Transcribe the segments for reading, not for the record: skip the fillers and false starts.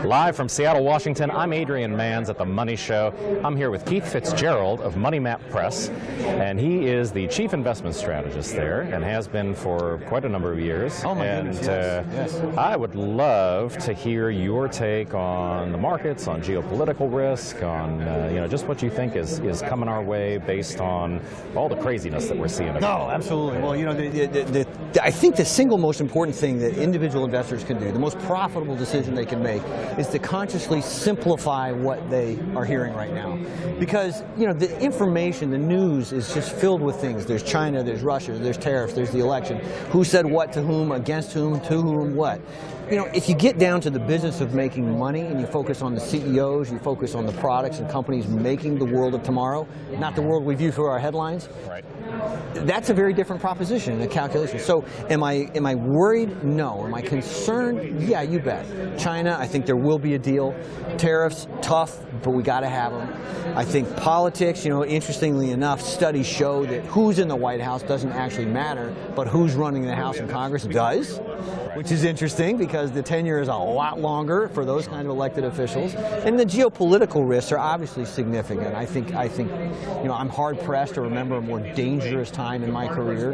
Live from Seattle, Washington, I'm Adrian Manns at the Money Show. I'm here with Keith Fitz-Gerald of Money Map Press, and he is the chief investment strategist there and has been for quite a number of years. Oh my goodness, yes. I would love to hear your take on the markets, on geopolitical risk, on just what you think is coming our way based on all the craziness that we're seeing. No, absolutely. Well, I think the single most important thing that individual investors can do, the most profitable decision they can make, is to consciously simplify what they are hearing right now. Because, the information, the news is just filled with things. There's China, there's Russia, there's tariffs, there's the election. Who said what to whom, against whom, to whom, what. If you get down to the business of making money and you focus on the CEOs, you focus on the products and companies making the world of tomorrow, not the world we view through our headlines, right. That's a very different proposition and a calculation. So am I worried? No. Am I concerned? Yeah, you bet. China, I think there will be a deal. Tariffs, tough, but we got to have them. I think politics, interestingly enough, studies show that who's in the White House doesn't actually matter, but who's running the House and Congress does, which is interesting because the tenure is a lot longer for those kind of elected officials. And the geopolitical risks are obviously significant. I think I'm hard pressed to remember a more dangerous time in my career,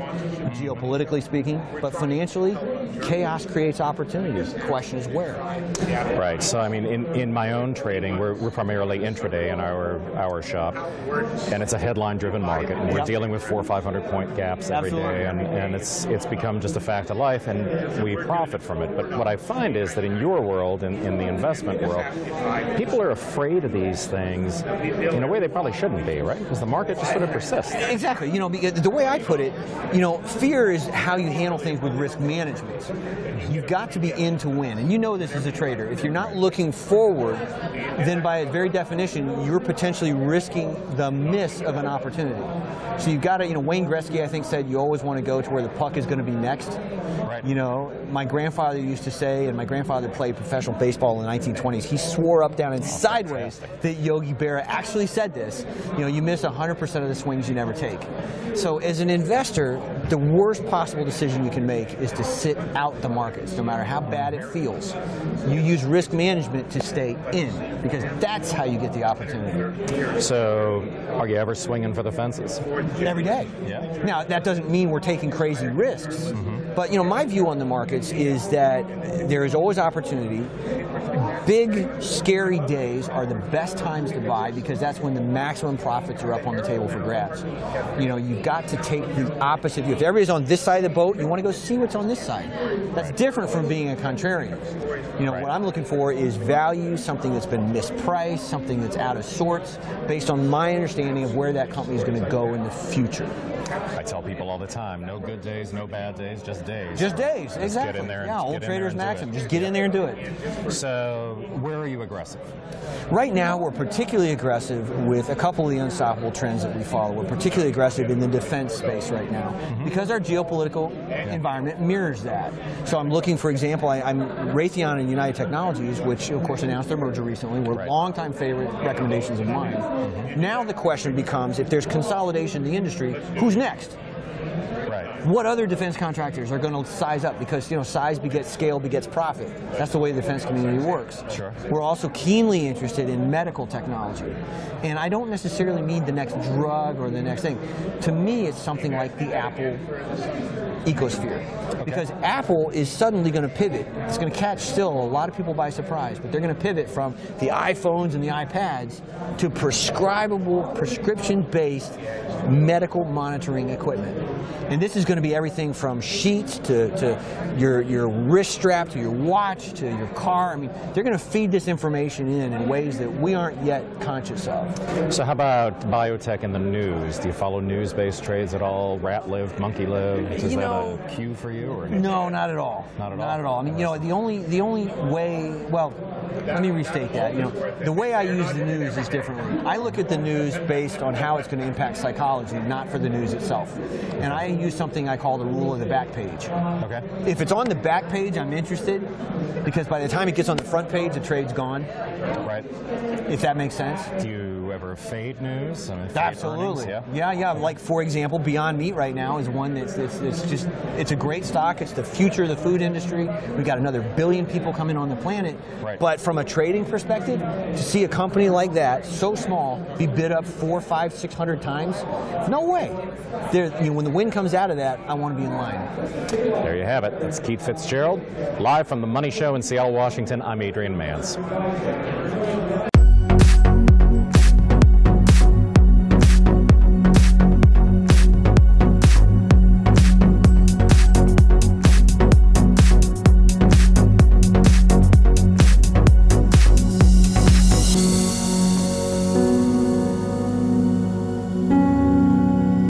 geopolitically speaking, but financially, chaos creates opportunities. The question is where. Right. So in my own trading, we're primarily intraday in our shop, and it's a headline-driven market, and we're dealing with 400 or 500 point gaps every day, and it's become just a fact of life, and we profit from it. But what I find is that in your world, in the investment world, people are afraid of these things in a way they probably shouldn't be, right? Because the market just sort of persists. Exactly. Because the way I put it, fear is how you handle things with risk management. You've got to be in to win, and you know this as a trader. If you're not looking forward, then by its very definition, you're potentially risking the miss of an opportunity. So you've got to, Wayne Gretzky, I think, said you always want to go to where the puck is going to be next. Right. My grandfather used to say, and my grandfather played professional baseball in the 1920s, he swore up, down, and sideways that Yogi Berra actually said this. You miss 100% of the swings you never take. So as an investor, the worst possible decision you can make is to sit out the markets, no matter how bad it feels. You use risk management to stay in, because that's how you get the opportunity. So are you ever swinging for the fences? Every day. Yeah. Now, that doesn't mean we're taking crazy risks, but my view on the markets is that there is always opportunity. Big, scary days are the best times to buy because that's when the maximum profits are up on the table for grabs. You've got to take the opposite view. If everybody's on this side of the boat, you want to go see what's on this side. That's different from being a contrarian. What I'm looking for is value, something that's been mispriced, something that's out of sorts, based on my understanding of where that company is going to go in the future. I tell people all the time, no good days, no bad days, just days. Just days, exactly. Just get in there old trader's maxim. Just get in there and do it. So, where are you aggressive? Right now, we're particularly aggressive with a couple of the unstoppable trends that we follow. We're particularly aggressive in the defense space right now because our geopolitical environment mirrors that. So I'm looking, for example, I'm Raytheon and United Technologies, which of course announced their merger recently, were longtime favorite recommendations of mine. Now the question becomes, if there's consolidation in the industry, who's next? What other defense contractors are going to size up? Because size begets scale begets profit. That's the way the defense community works. Sure. We're also keenly interested in medical technology, and I don't necessarily mean the next drug or the next thing. To me, it's something like the Apple ecosphere, because Apple is suddenly going to pivot. It's going to catch still a lot of people by surprise, but they're going to pivot from the iPhones and the iPads to prescribable, prescription-based medical monitoring equipment. And this is going to be everything from sheets to your wrist strap to your watch to your car. They're going to feed this information in ways that we aren't yet conscious of. So how about biotech in the news? Do you follow news-based trades at all? Rat-lived, monkey-lived? Is that a cue for you? Or no, not at all. Not at all? Not at all. The only way, well, let me restate that. The way I use the news is differently. I look at the news based on how it's going to impact psychology, not for the news itself. And I use something I call the rule of the back page. Okay. If it's on the back page, I'm interested, because by the time it gets on the front page, the trade's gone. Right. If that makes sense. Do you ever fade news? I mean, fade Absolutely. earnings, Yeah. Like, for example, Beyond Meat right now is one that's just, it's a great stock. It's the future of the food industry. We've got another 1 billion people coming on the planet. Right. But from a trading perspective, to see a company like that, so small, be bid up 400, 500, 600 times, no way. When the wind comes out of that, I want to be in line. There you have it. That's Keith Fitz-Gerald, live from the Money Show in Seattle, Washington. I'm Adrian Mans.